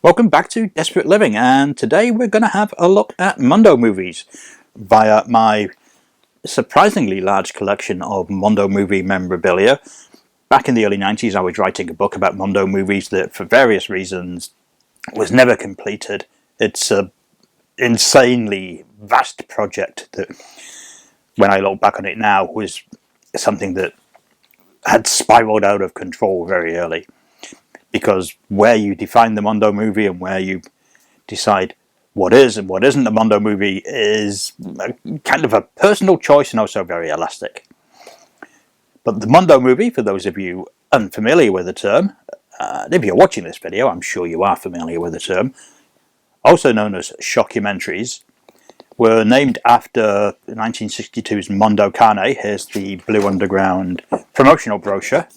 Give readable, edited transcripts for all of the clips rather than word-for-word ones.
Welcome back to Desperate Living, and today we're going to have a look at Mondo movies via my surprisingly large collection of Mondo movie memorabilia. Back in the early 90s I was writing a book about Mondo movies that for various reasons was never completed. It's an insanely vast project that, when I look back on it now, was something that had spiraled out of control very early. Because where you define the Mondo movie and where you decide what is and what isn't a Mondo movie is kind of a personal choice and also very elastic. But the Mondo movie, for those of you unfamiliar with the term, if you're watching this video, I'm sure you are familiar with the term, also known as shockumentaries, were named after 1962's Mondo Cane. Here's the Blue Underground promotional brochure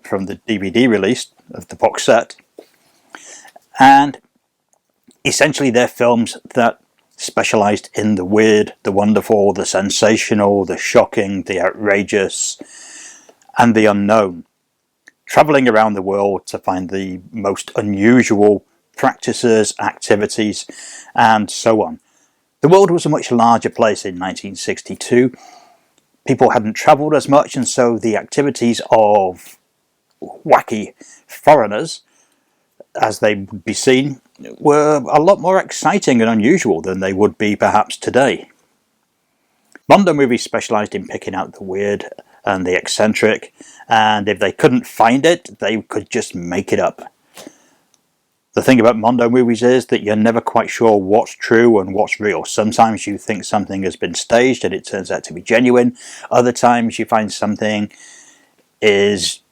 from the DVD release of the box set, and essentially they're films that specialized in the weird, the wonderful, the sensational, the shocking, the outrageous, and the unknown, traveling around the world to find the most unusual practices, activities, and so on. The world was a much larger place in 1962. People hadn't traveled as much, and so the activities of wacky foreigners, as they would be seen, were a lot more exciting and unusual than they would be perhaps today. Mondo movies specialised in picking out the weird and the eccentric, and if they couldn't find it, they could just make it up. The thing about Mondo movies is that you're never quite sure what's true and what's real. Sometimes you think something has been staged and it turns out to be genuine. Other times you find something is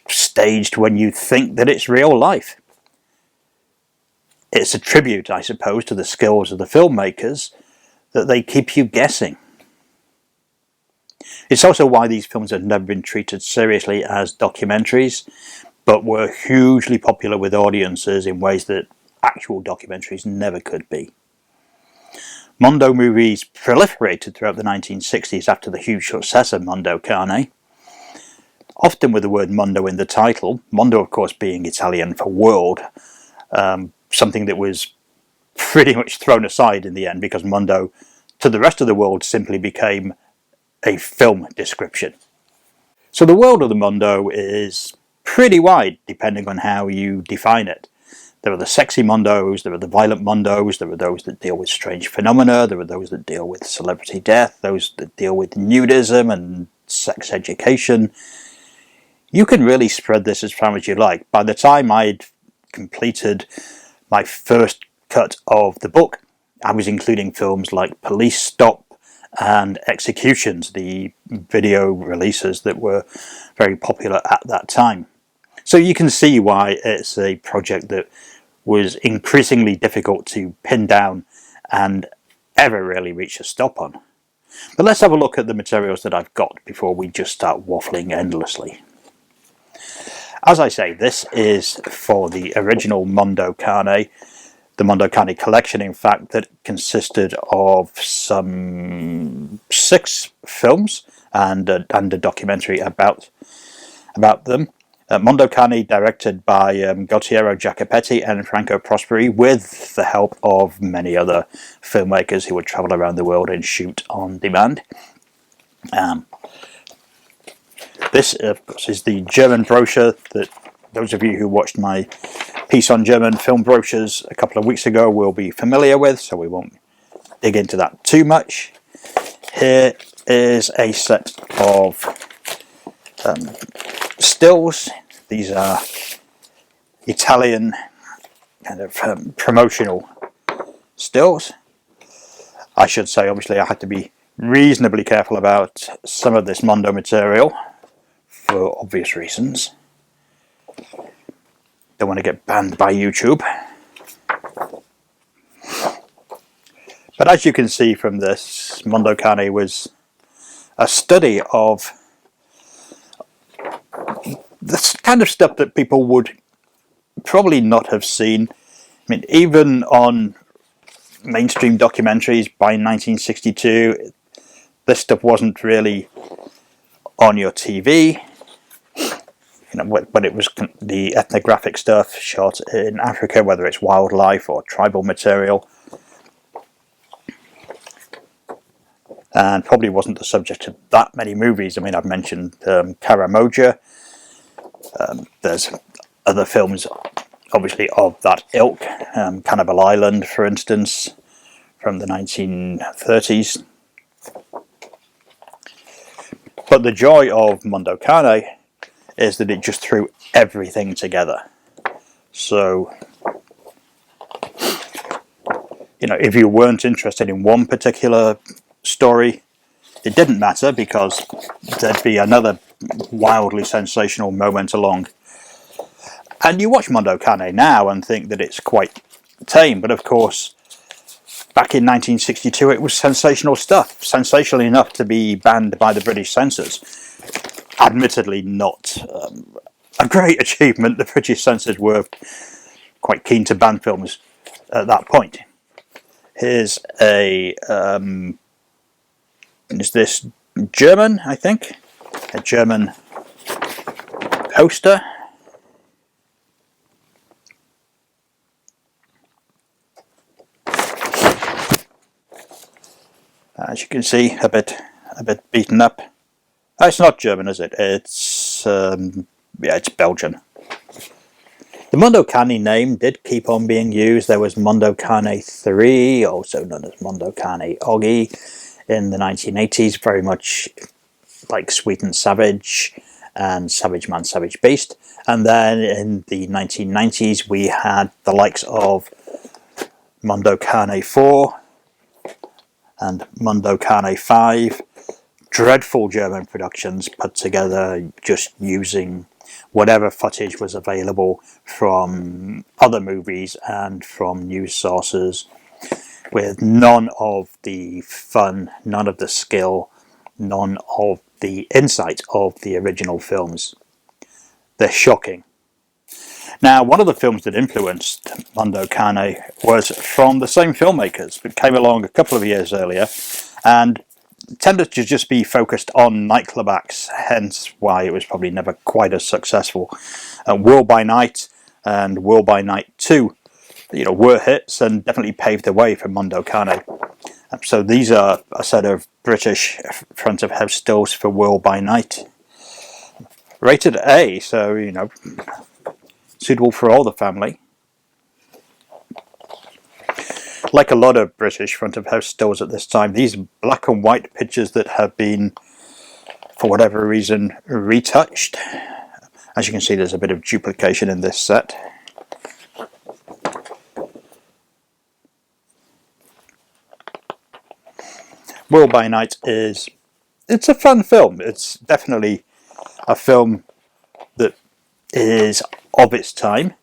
staged when you think that it's real life. It's a tribute, I suppose, to the skills of the filmmakers that they keep you guessing. It's also why these films have never been treated seriously as documentaries, but were hugely popular with audiences in ways that actual documentaries never could be. Mondo movies proliferated throughout the 1960s after the huge success of Mondo Cane, often with the word Mondo in the title, Mondo of course being Italian for world, something that was pretty much thrown aside in the end because Mondo to the rest of the world simply became a film description. So the world of the Mondo is pretty wide depending on how you define it. There are the sexy Mondos, there are the violent Mondos, there are those that deal with strange phenomena, there are those that deal with celebrity death, those that deal with nudism and sex education. You can really spread this as far as you like. By the time I'd completed my first cut of the book, I was including films like Police Stop and Executions, the video releases that were very popular at that time. So you can see why it's a project that was increasingly difficult to pin down and ever really reach a stop on. But let's have a look at the materials that I've got before we just start waffling endlessly. As I say, this is for the original Mondo Cane, the Mondo Cane collection, in fact, that consisted of some 6 films and a documentary about them. Mondo Cane, directed by Gautiero Jacopetti and Franco Prosperi, with the help of many other filmmakers who would travel around the world and shoot on demand. This, of course, is the German brochure that those of you who watched my piece on German film brochures a couple of weeks ago will be familiar with, so we won't dig into that too much. Here is a set of stills. These are Italian kind of promotional stills. I should say, obviously, I had to be reasonably careful about some of this Mondo material for obvious reasons. Don't want to get banned by YouTube. But as you can see from this, Mondo Cane was a study of the kind of stuff that people would probably not have seen. I mean, even on mainstream documentaries by 1962, this stuff wasn't really on your TV. when it was the ethnographic stuff shot in Africa, whether it's wildlife or tribal material, and probably wasn't the subject of that many movies. I mean, I've mentioned Karamoja. There's other films, obviously, of that ilk. Cannibal Island, for instance, from the 1930s. But the joy of Mondo Cane is that it just threw everything together. So, if you weren't interested in one particular story, it didn't matter, because there'd be another wildly sensational moment along. And you watch Mondo Cane now and think that it's quite tame, but of course, back in 1962 it was sensational stuff. Sensational enough to be banned by the British censors. Admittedly not a great achievement. The British censors were quite keen to ban films at that point. Here's is this German, I think? A German poster. As you can see, a bit beaten up. Oh, it's not German, is it? It's it's Belgian. The Mondo Cane name did keep on being used. There was Mondo Cane 3, also known as Mondo Cane Oggy, in the 1980s, very much like Sweet and Savage and Savage Man, Savage Beast. And then in the 1990s, we had the likes of Mondo Cane 4 and Mondo Cane 5. Dreadful German productions put together just using whatever footage was available from other movies and from news sources, with none of the fun, none of the skill, none of the insight of the original films. They're shocking. Now, one of the films that influenced Mondo Cane was from the same filmmakers, but came along a couple of years earlier and tended to just be focused on nightclub acts, hence why it was probably never quite as successful. World by Night and World by Night 2 were hits and definitely paved the way for Mondo Cane. So these are a set of British front of house stills for World by Night. Rated A, so suitable for all the family. Like a lot of British front of house stills at this time, these black and white pictures that have been, for whatever reason, retouched. As you can see, there's a bit of duplication in this set. World by Night it's a fun film. It's definitely a film that is of its time,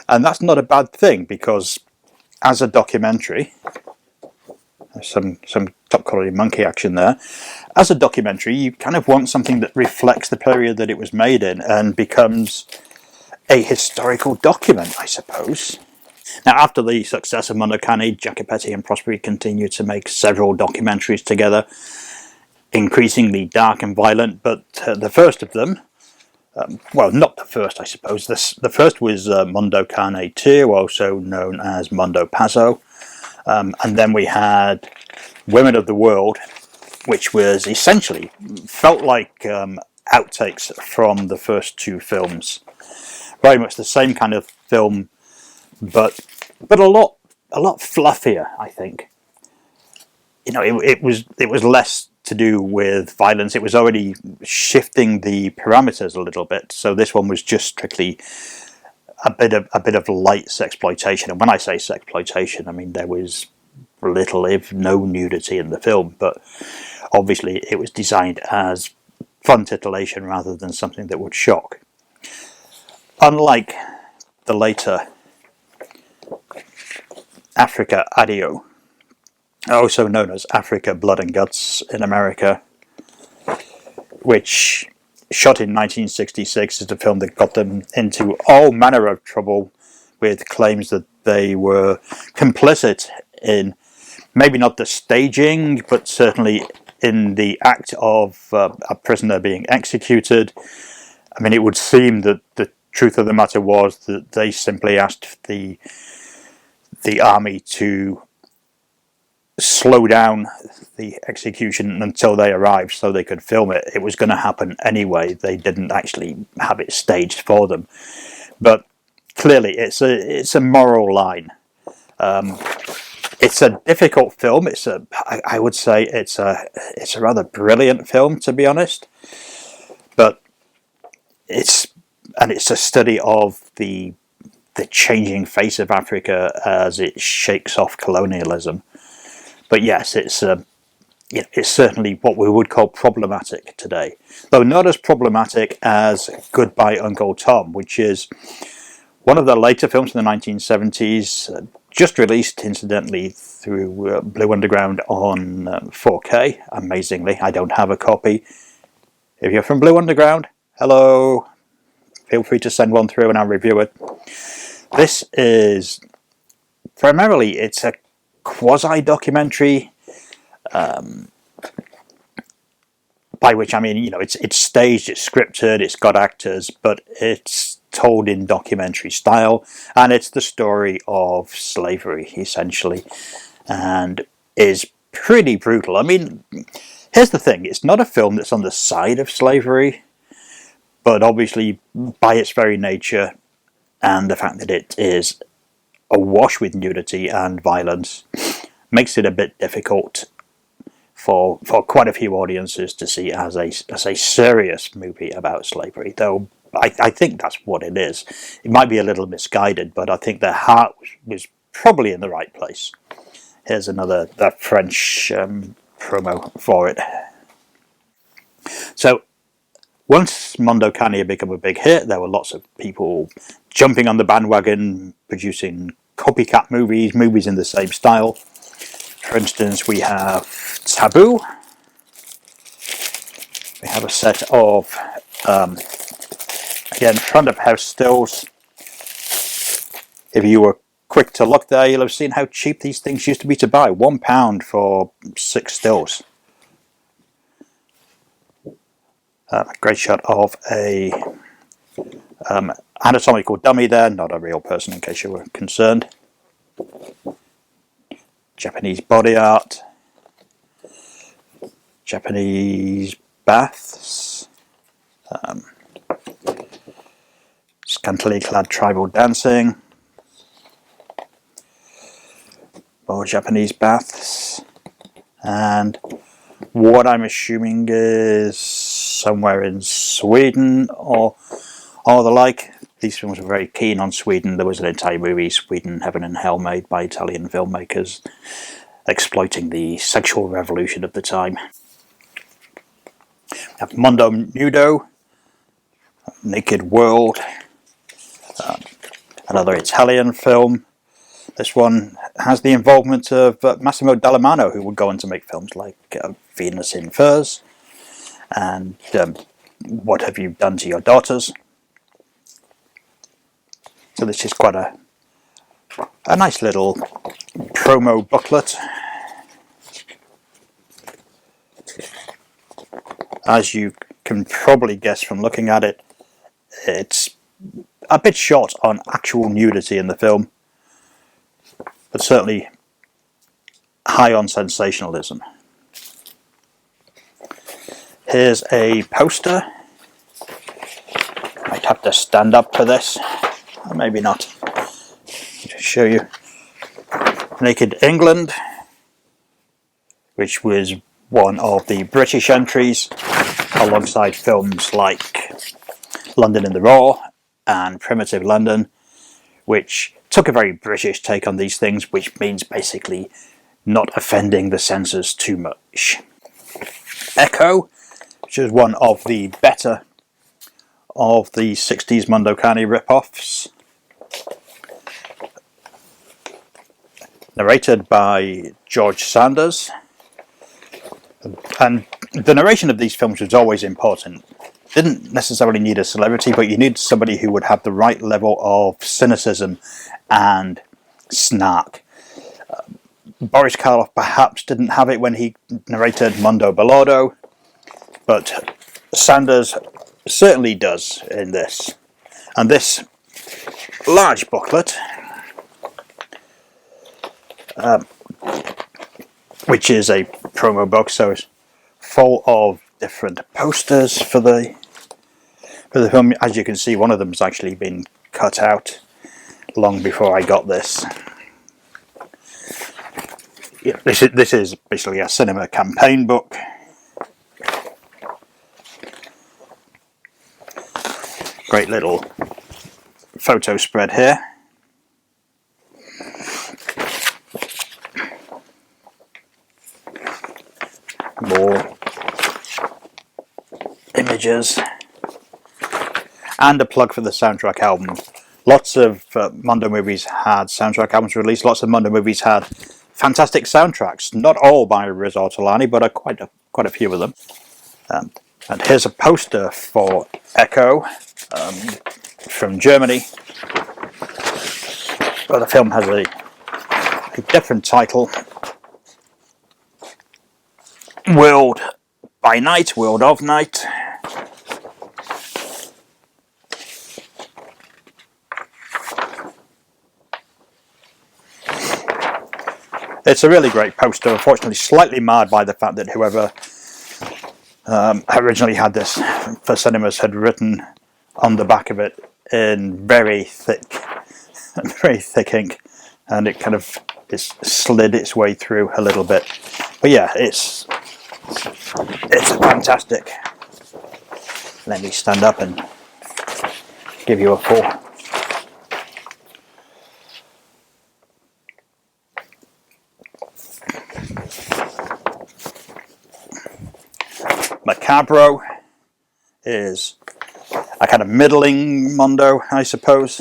and that's not a bad thing, because as a documentary, some top quality monkey action there, as a documentary you kind of want something that reflects the period that it was made in and becomes a historical document, I suppose. Now, after the success of Mondo Cane, Jacopetti and Prosperi continued to make several documentaries together, increasingly dark and violent, but the first of them, well, not the first, I suppose. The first was Mondo Cane 2, also known as Mondo Pazzo. And then we had Women of the World, which was essentially, felt like outtakes from the first two films. Very much the same kind of film, but a lot fluffier, I think. It was less to do with violence. It was already shifting the parameters a little bit. So this one was just strictly a bit of light sexploitation. And when I say sexploitation, I mean there was little, if no, nudity in the film. But obviously it was designed as fun titillation rather than something that would shock. Unlike the later Africa Addio, also known as Africa Blood and Guts in America, which, shot in 1966, is the film that got them into all manner of trouble with claims that they were complicit in, maybe not the staging, but certainly in the act of a prisoner being executed, I mean, it would seem that the truth of the matter was that they simply asked the army to slow down the execution until they arrived so they could film it. It was going to happen anyway. They didn't actually have it staged for them. But clearly it's a moral line. It's a difficult film. I would say it's a rather brilliant film, to be honest. But it's a study of the changing face of Africa as it shakes off colonialism. But yes, it's certainly what we would call problematic today, though not as problematic as Goodbye Uncle Tom, which is one of the later films in the 1970s, just released incidentally through Blue Underground on 4K. Amazingly, I don't have a copy. If you're from Blue Underground, hello. Feel free to send one through and I'll review it. This is primarily, it's a quasi-documentary, by which I mean, it's staged, it's scripted, it's got actors, but it's told in documentary style, and it's the story of slavery, essentially, and is pretty brutal. I mean, here's the thing, it's not a film that's on the side of slavery, but obviously, by its very nature, and the fact that it is awash with nudity and violence, makes it a bit difficult for quite a few audiences to see as a serious movie about slavery, though I think that's what it is. It might be a little misguided, but I think their heart was probably in the right place. Here's another French promo for it. So, once Mondo Cane had become a big hit, there were lots of people jumping on the bandwagon, producing copycat movies in the same style. For instance, we have Taboo. We have a set of, again, front of house stills. If you were quick to look there, you'll have seen how cheap these things used to be to buy. £1 for 6 stills. A great shot of a anatomical dummy there, not a real person in case you were concerned. Japanese body art. Japanese baths. Scantily clad tribal dancing. More Japanese baths. And what I'm assuming is somewhere in Sweden or the like. These films were very keen on Sweden. There was an entire movie, Sweden, Heaven and Hell, made by Italian filmmakers, exploiting the sexual revolution of the time. We have Mondo Nudo, Naked World, another Italian film. This one has the involvement of Massimo Dallamano, who would go on to make films like Venus in Furs and What Have You Done to Your Daughters? So this is quite a nice little promo booklet. As you can probably guess from looking at it, it's a bit short on actual nudity in the film, but certainly high on sensationalism. Here's a poster. Might have to stand up for this, or maybe not. Just show you Naked England, which was one of the British entries, alongside films like London in the Raw and Primitive London, which took a very British take on these things, which means basically not offending the censors too much. Echo, which is one of the better of the 60s Mondo Cane rip-offs. Narrated by George Sanders. And the narration of these films was always important. Didn't necessarily need a celebrity, but you need somebody who would have the right level of cynicism and snark. Boris Karloff perhaps didn't have it when he narrated Mondo Bellodo, but Sanders certainly does in this. And this large booklet, which is a promo book, so it's full of different posters for the film. As you can see, one of them has actually been cut out long before I got this. Yeah, this is basically a cinema campaign book. Great little photo spread here. More images. And a plug for the soundtrack album. Lots of Mondo movies had soundtrack albums released. Lots of Mondo movies had fantastic soundtracks. Not all by Riz Ortolani, but quite a few of them. And here's a poster for Echo from Germany. But the film has a different title. World by Night, World of Night. It's a really great poster, unfortunately slightly marred by the fact that whoever originally had this for cinemas had written on the back of it in very thick ink, and it kind of slid its way through a little bit. But yeah, it's fantastic. Let me stand up and give you a full. Macabro is a kind of middling Mondo, I suppose.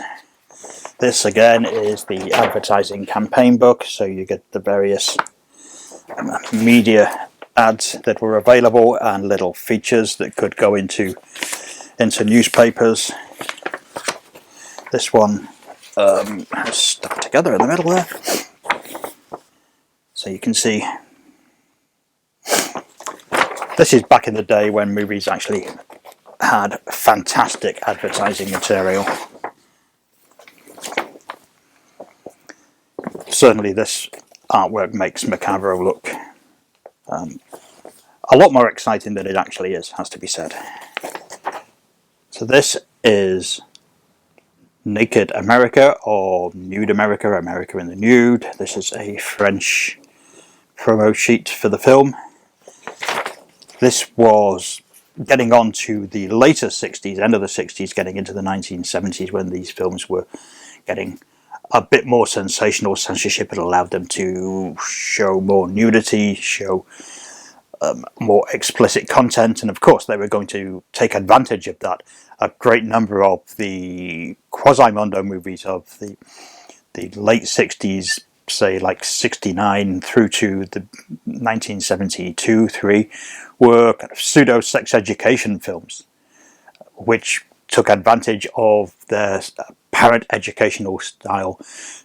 This again is the advertising campaign book, so you get the various media ads that were available and little features that could go into newspapers. This one has stuck together in the middle there, so you can see. This is back in the day when movies actually had fantastic advertising material. Certainly this artwork makes Macabro look a lot more exciting than it actually is, has to be said. So this is Naked America, or Nude America, America in the Nude. This is a French promo sheet for the film. This was getting on to the later 60s, end of the 60s, getting into the 1970s, when these films were getting a bit more sensational. Censorship had allowed them to show more nudity, show more explicit content, and of course they were going to take advantage of that. A great number of the quasi-Mondo movies of the late 60s, say like 69 through to the 1972-3, were kind of pseudo-sex education films, which took advantage of their apparent educational style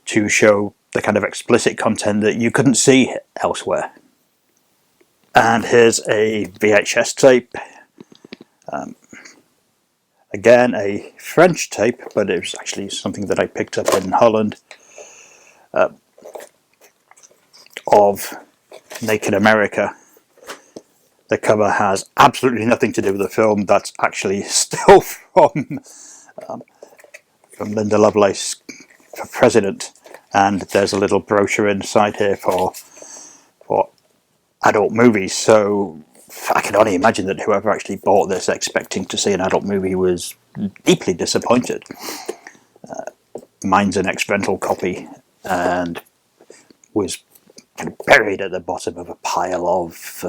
to show the kind of explicit content that you couldn't see elsewhere. And here's a VHS tape. Again, a French tape, but it was actually something that I picked up in Holland, of Naked America. The cover has absolutely nothing to do with the film. That's actually still from Linda Lovelace for President, and there's a little brochure inside here for adult movies. So I can only imagine that whoever actually bought this expecting to see an adult movie was deeply disappointed. Mine's an ex-rental copy and was kind of buried at the bottom of a pile of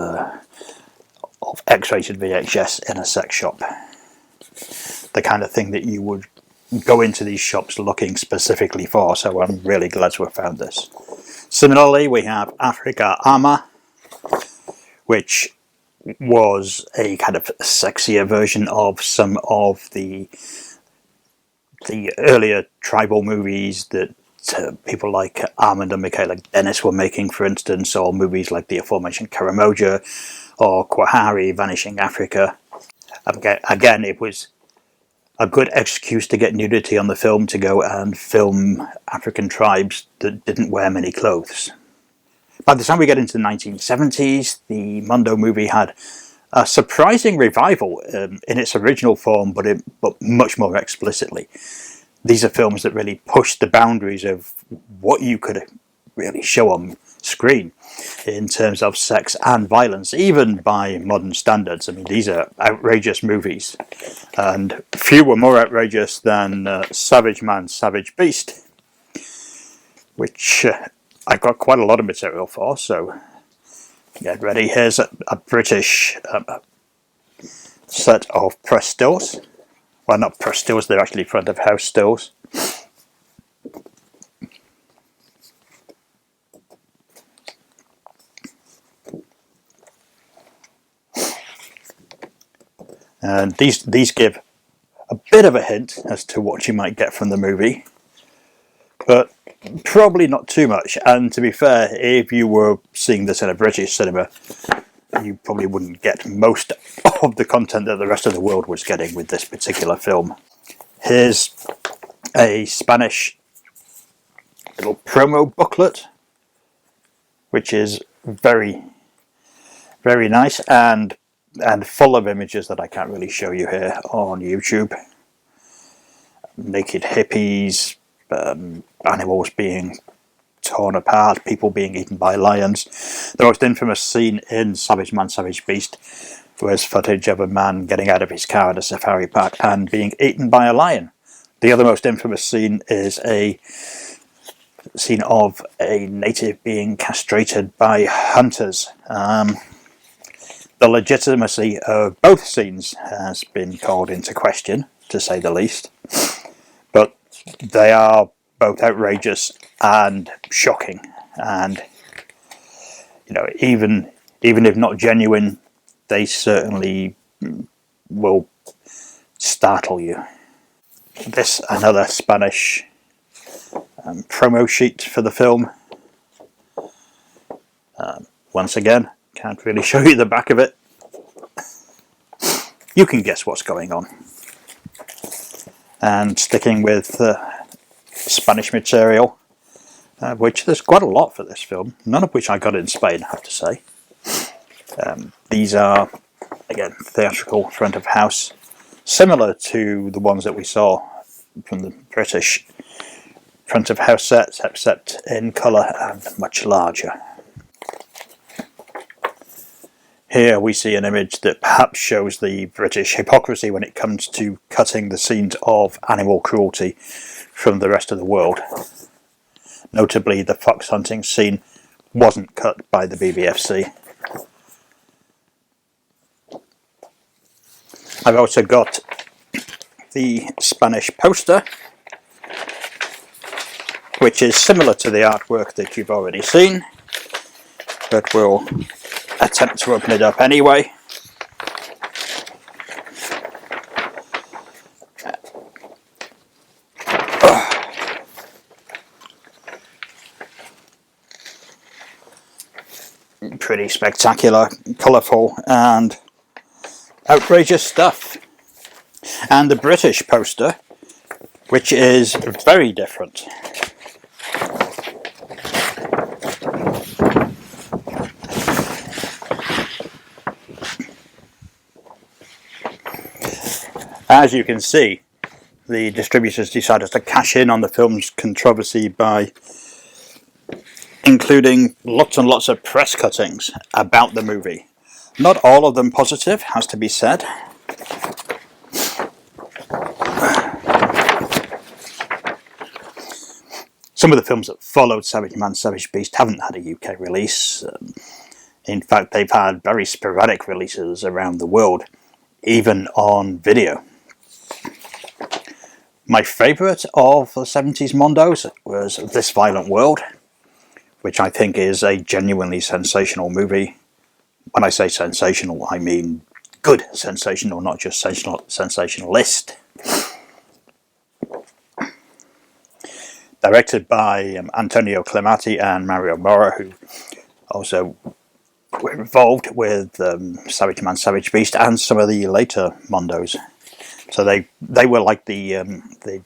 X-rated VHS in a sex shop. The kind of thing that you would go into these shops looking specifically for, so I'm really glad to have found this. Similarly, we have Africa Ama, which was a kind of sexier version of some of the earlier tribal movies that people like Armand and Michaela Dennis were making, for instance, or movies like the aforementioned Karamoja or Kwahari, Vanishing Africa. Again, it was a good excuse to get nudity on the film, to go and film African tribes that didn't wear many clothes. By the time we get into the 1970s, the Mondo movie had a surprising revival in its original form, but much more explicitly. These are films that really pushed the boundaries of what you could really show on screen in terms of sex and violence, even by modern standards. I mean, these are outrageous movies, and few were more outrageous than Savage Man, Savage Beast, which I got quite a lot of material for, so get ready. Here's a British set of press stills. Well, not press stills, they're actually front of house stills. And these give a bit of a hint as to what you might get from the movie, but probably not too much. And to be fair, if you were seeing this in a British cinema, you probably wouldn't get most of the content that the rest of the world was getting with this particular film. Here's a Spanish little promo booklet, which is very, very nice and full of images that I can't really show you here on YouTube. Naked hippies, animals being torn apart, people being eaten by lions. The most infamous scene in Savage Man, Savage Beast was footage of a man getting out of his car at a safari park and being eaten by a lion. The other most infamous scene is a scene of a native being castrated by hunters. The legitimacy of both scenes has been called into question, to say the least, but they are both outrageous and shocking, and even if not genuine, they certainly will startle you. This another Spanish promo sheet for the film. Once again, can't really show you the back of it. You can guess what's going on. And sticking with Spanish material, which there's quite a lot for this film, none of which I got in Spain, I have to say. These are, again, theatrical front of house, similar to the ones that we saw from the British front of house sets, except in colour and much larger. Here we see an image that perhaps shows the British hypocrisy when it comes to cutting the scenes of animal cruelty from the rest of the world. Notably, the fox hunting scene wasn't cut by the BBFC. I've also got the Spanish poster, which is similar to the artwork that you've already seen, but we'll attempt to open it up anyway. Pretty spectacular, colourful and outrageous stuff. And the British poster, which is very different. As you can see, the distributors decided to cash in on the film's controversy by including lots and lots of press cuttings about the movie. Not all of them positive, has to be said. Some of the films that followed Savage Man, Savage Beast haven't had a UK release. In fact, they've had very sporadic releases around the world, even on video. My favourite of the 70s Mondos was This Violent World, which I think is a genuinely sensational movie. When I say sensational, I mean good sensational, not just sensationalist. Directed by Antonio Climati and Mario Morra, who also were involved with Savage Man, Savage Beast, and some of the later Mondos. So they were like the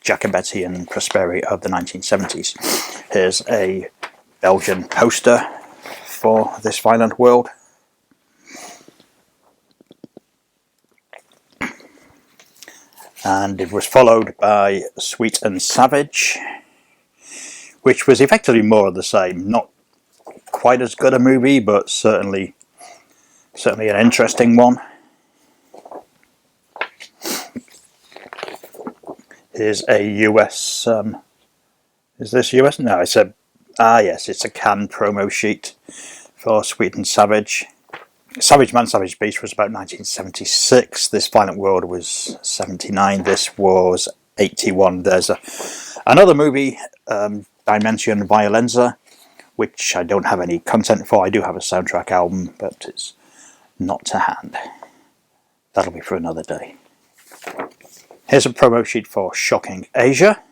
Jacopetti and Prosperi of the 1970s. Here's a Belgian poster for this violent world. And it was followed by Sweet and Savage, which was effectively more of the same. Not quite as good a movie, but certainly an interesting one. Here's a US. Is this US? No, it's a. Yes, it's a Cannes promo sheet for Sweet and Savage. Savage Man, Savage Beast was about 1976. This Violent World was 79. This was 81. There's another movie, Dimension Violenza, which I don't have any content for. I do have a soundtrack album, but it's not to hand. That'll be for another day. Here's a promo sheet for Shocking Asia,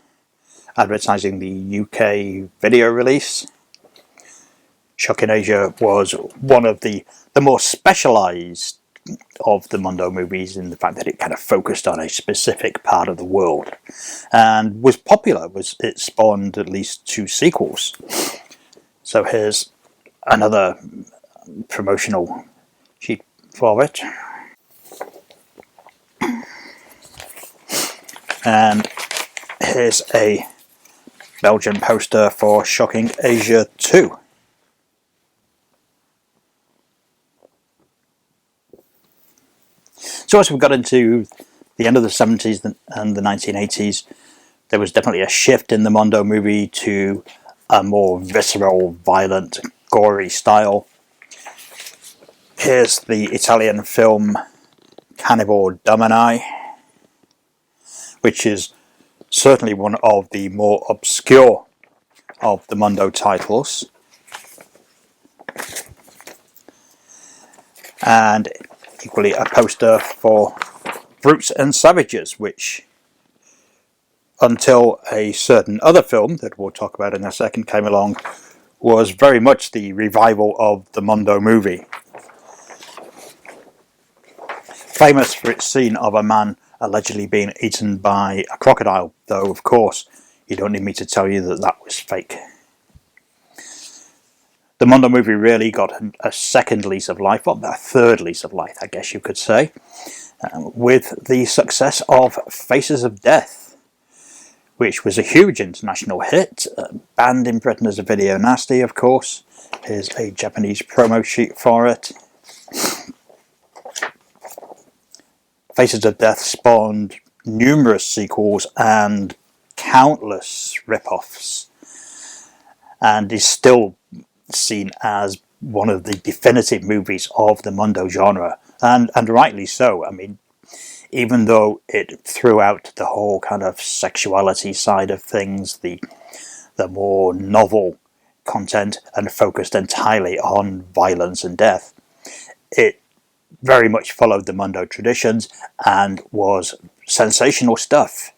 advertising the UK video release. Shocking Asia was one of the more specialised of the Mondo movies in the fact that it kind of focused on a specific part of the world and was popular. It spawned at least 2 sequels. So here's another promotional sheet for it. And here's a Belgian poster for Shocking Asia 2. So as we got into the end of the 70s and the 1980s, there was definitely a shift in the Mondo movie to a more visceral, violent, gory style. Here's the Italian film Cannibal Domini, which is certainly one of the more obscure of the Mondo titles. And equally a poster for Brutes and Savages, which until a certain other film that we'll talk about in a second came along was very much the revival of the Mondo movie. Famous for its scene of a man allegedly being eaten by a crocodile, though of course you don't need me to tell you that that was fake. The Mondo movie really got a second lease of life, or a third lease of life, I guess you could say, with the success of Faces of Death, which was a huge international hit, banned in Britain as a video nasty, of course. Here's a Japanese promo sheet for it. Faces of Death spawned numerous sequels and countless rip-offs, and is still seen as one of the definitive movies of the Mondo genre, and rightly so. I mean, even though it threw out the whole kind of sexuality side of things, the more novel content, and focused entirely on violence and death, it very much followed the Mondo traditions and was sensational stuff.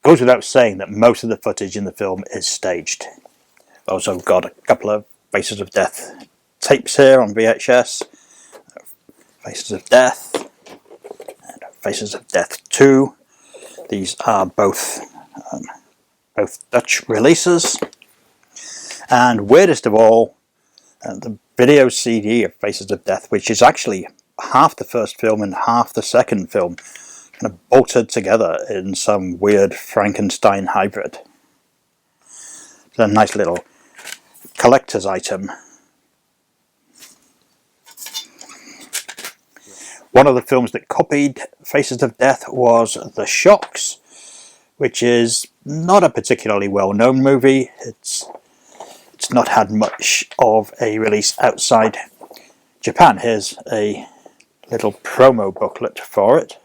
Goes without saying that most of the footage in the film is staged. Also got a couple of Faces of Death tapes here on VHS. Faces of Death and Faces of Death 2. These are both Dutch releases. And weirdest of all, the video CD of Faces of Death, which is actually half the first film and half the second film, kind of bolted together in some weird Frankenstein hybrid. It's a nice little collector's item. One of the films that copied Faces of Death was The Shocks, which is not a particularly well-known movie. It's not had much of a release outside Japan. Here's a little promo booklet for it.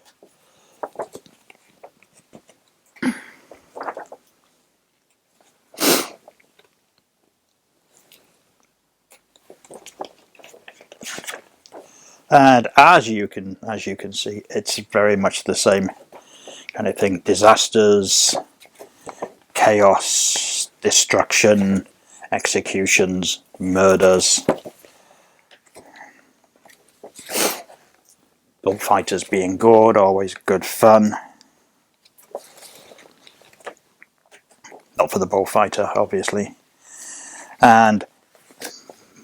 And as you can see, it's very much the same kind of thing. Disasters, chaos, destruction, executions, murders. Bullfighters being gored, always good fun. Not for the bullfighter, obviously. And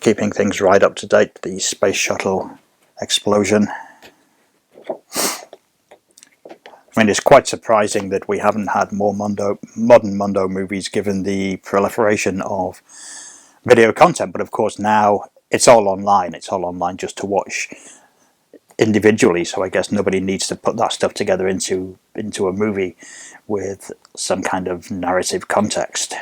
keeping things right up to date, the space shuttle explosion. I mean, it's quite surprising that we haven't had more modern Mondo movies given the proliferation of video content, but of course now it's all online. It's all online just to watch individually, so I guess nobody needs to put that stuff together into a movie with some kind of narrative context.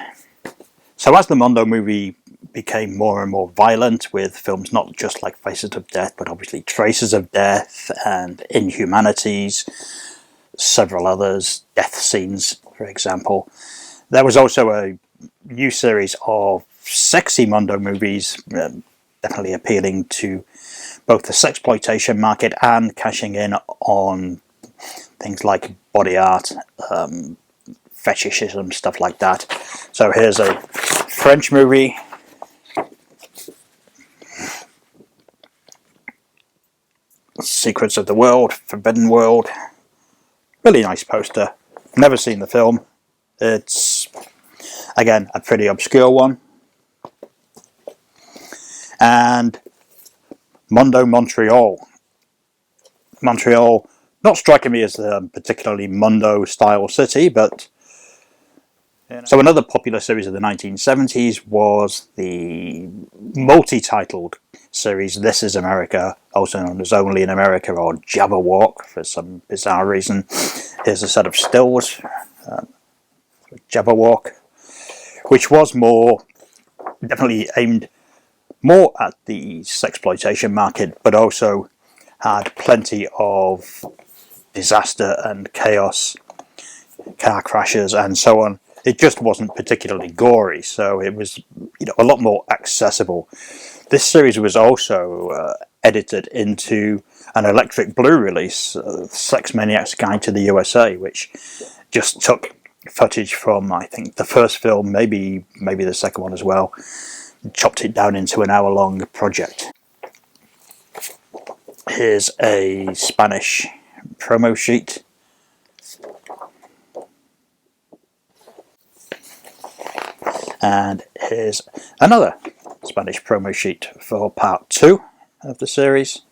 So as the Mondo movie became more and more violent, with films not just like Faces of Death, but obviously Traces of Death and Inhumanities, several others, death scenes, for example. There was also a new series of sexy Mondo movies, definitely appealing to both the sexploitation market and cashing in on things like body art, fetishism, stuff like that. So here's a French movie. Secrets of the World, Forbidden World. Really nice poster. Never seen the film. It's, again, a pretty obscure one. And Mondo Montreal. Montreal, not striking me as a particularly Mondo style city, but so another popular series of the 1970s was the multi-titled series This Is America, also known as Only in America or Jabberwock for some bizarre reason. Here's a set of stills, Jabberwock, which was more definitely aimed more at the sexploitation market, but also had plenty of disaster and chaos, car crashes and so on. It just wasn't particularly gory, so it was, a lot more accessible. This series was also edited into an Electric Blue release, Sex Maniac's Guide to the USA, which just took footage from, I think, the first film, maybe the second one as well, chopped it down into an hour-long project. Here's a Spanish promo sheet. And here's another Spanish promo sheet for part 2 of the series.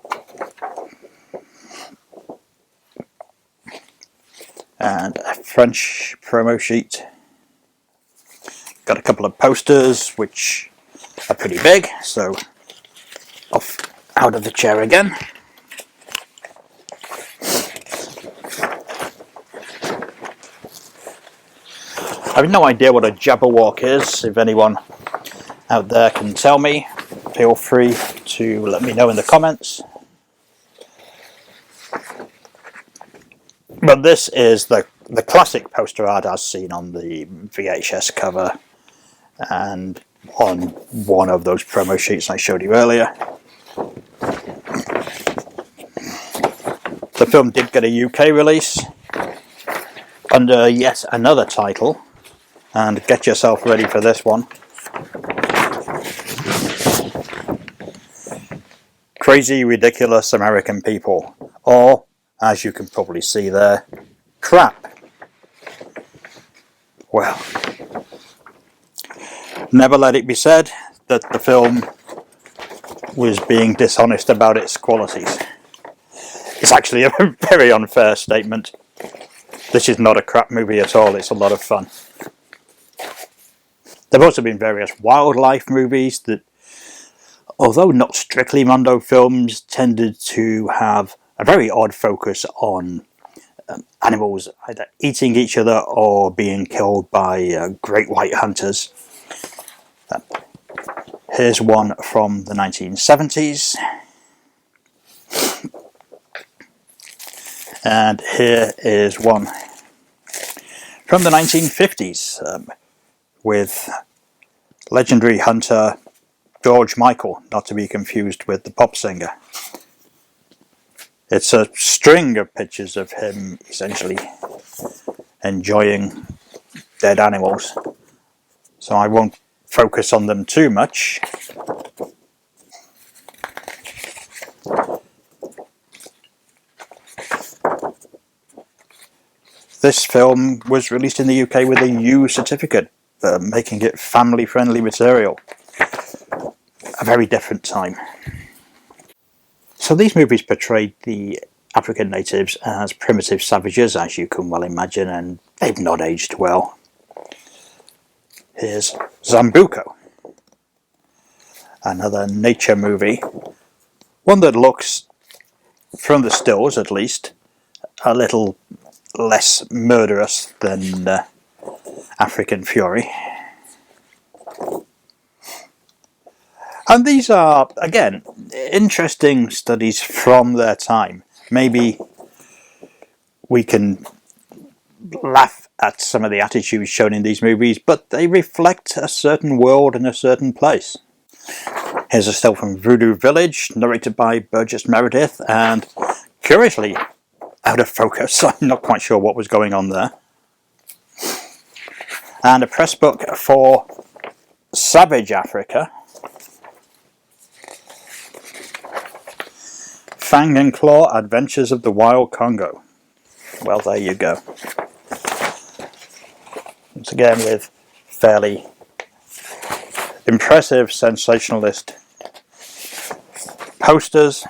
And a French promo sheet. Got a couple of posters which are pretty big, so off out of the chair again. I have no idea what a Jabberwock is. If anyone out there can tell me, feel free to let me know in the comments. But this is the classic poster art as seen on the VHS cover and on one of those promo sheets I showed you earlier. The film did get a UK release under yet another title, and get yourself ready for this one. Crazy Ridiculous American People, or, as you can probably see there, crap. Well, never let it be said that the film was being dishonest about its qualities. It's actually a very unfair statement. This is not a crap movie at all, it's a lot of fun. There have also been various wildlife movies that, although not strictly Mondo films, tended to have a very odd focus on animals either eating each other or being killed by great white hunters. Here's one from the 1970s. And here is one from the 1950s. With legendary hunter George Michael, not to be confused with the pop singer. It's a string of pictures of him essentially enjoying dead animals, so I won't focus on them too much. this film was released in the UK with a U certificate, making it family-friendly material. A very different time. So these movies portrayed the African natives as primitive savages, as you can well imagine, and they've not aged well. Here's Zambuco, another nature movie, one that looks, from the stills at least, a little less murderous than African Fury. And these are, again, interesting studies from their time. Maybe we can laugh at some of the attitudes shown in these movies, but they reflect a certain world and a certain place. Here's a still from Voodoo Village, narrated by Burgess Meredith, and curiously out of focus. I'm not quite sure what was going on there. And a press book for Savage Africa. Fang and Claw, Adventures of the Wild Congo. Well, there you go. Once again with fairly impressive sensationalist posters.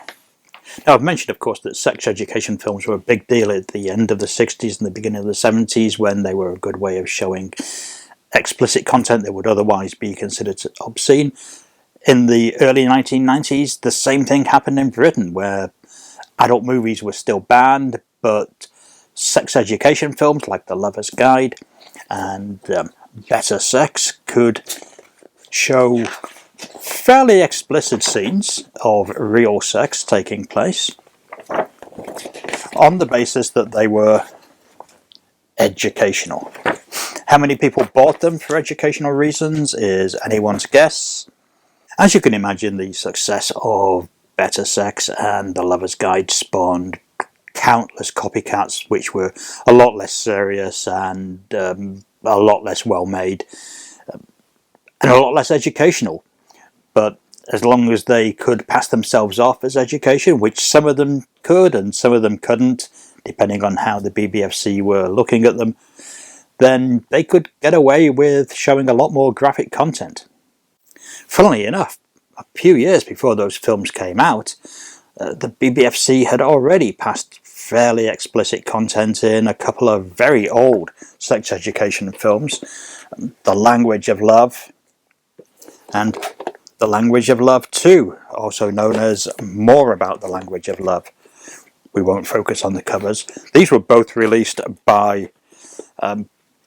Now, I've mentioned, of course, that sex education films were a big deal at the end of the 60s and the beginning of the 70s, when they were a good way of showing explicit content that would otherwise be considered obscene. In the early 1990s, the same thing happened in Britain, where adult movies were still banned, but sex education films like The Lover's Guide and Better Sex could show fairly explicit scenes of real sex taking place on the basis that they were educational. How many people bought them for educational reasons is anyone's guess. As you can imagine, the success of Better Sex and The Lover's Guide spawned countless copycats, which were a lot less serious and a lot less well made and a lot less educational. But as long as they could pass themselves off as education, which some of them could and some of them couldn't, depending on how the BBFC were looking at them, then they could get away with showing a lot more graphic content. Funnily enough, a few years before those films came out, the BBFC had already passed fairly explicit content in a couple of very old sex education films, The Language of Love and The Language of Love 2, also known as More About the Language of Love. We won't focus on the covers. These were both released by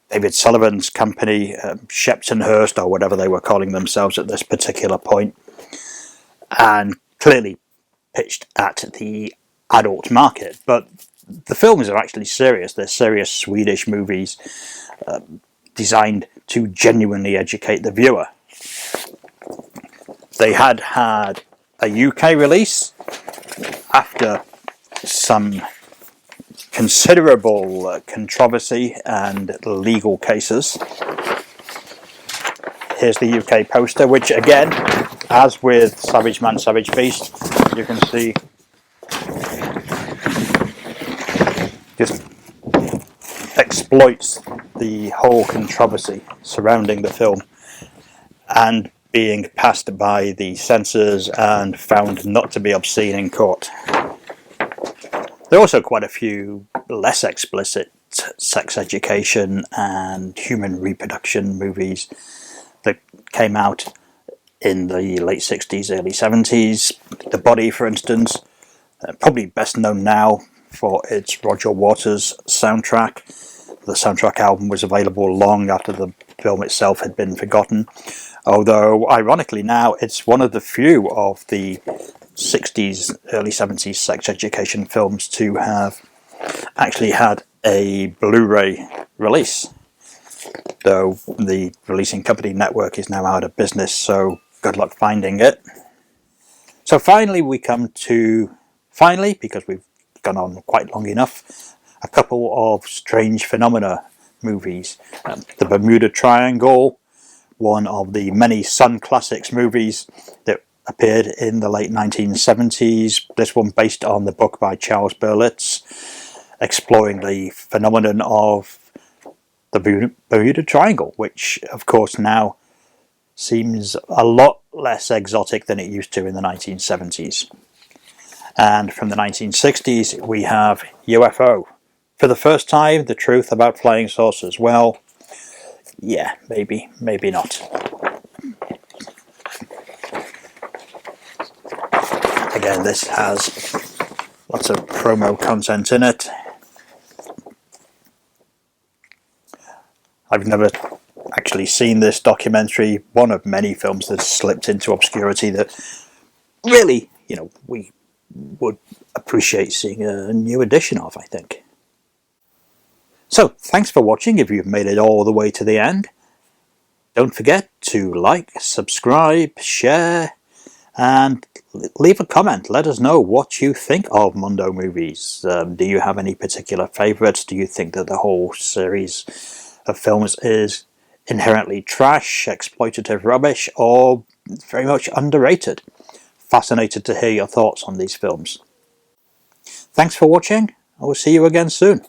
David Sullivan's company, Shepton Hurst, or whatever they were calling themselves at this particular point, and clearly pitched at the adult market. But the films are actually serious. They're serious Swedish movies designed to genuinely educate the viewer. They had a UK release after some considerable controversy and legal cases. Here's the UK poster, which again, as with Savage Man, Savage Beast, you can see just exploits the whole controversy surrounding the film and being passed by the censors and found not to be obscene in court. There are also quite a few less explicit sex education and human reproduction movies that came out in the late 60s, early 70s. The Body, for instance, probably best known now for its Roger Waters soundtrack. The soundtrack album was available long after the film itself had been forgotten, although ironically now it's one of the few of the 60s, early 70s sex education films to have actually had a Blu-ray release, though the releasing company network is now out of business, so good luck finding it. So finally we come to, because we've gone on quite long enough, a couple of Strange Phenomena movies. The Bermuda Triangle, one of the many Sun Classics movies that appeared in the late 1970s. This one based on the book by Charles Berlitz. exploring the phenomenon of the Bermuda Triangle, which of course now seems a lot less exotic than it used to in the 1970s. And from the 1960s we have UFO. For the first time, the truth about flying saucers. Well, yeah, maybe not. Again, this has lots of promo content in it. I've never actually seen this documentary, one of many films that slipped into obscurity that really, we would appreciate seeing a new edition of, I think. So, thanks for watching if you've made it all the way to the end. Don't forget to like, subscribe, share, and leave a comment. Let us know what you think of Mondo movies. Do you have any particular favourites? Do you think that the whole series of films is inherently trash, exploitative rubbish, or very much underrated? Fascinated to hear your thoughts on these films. Thanks for watching. I will see you again soon.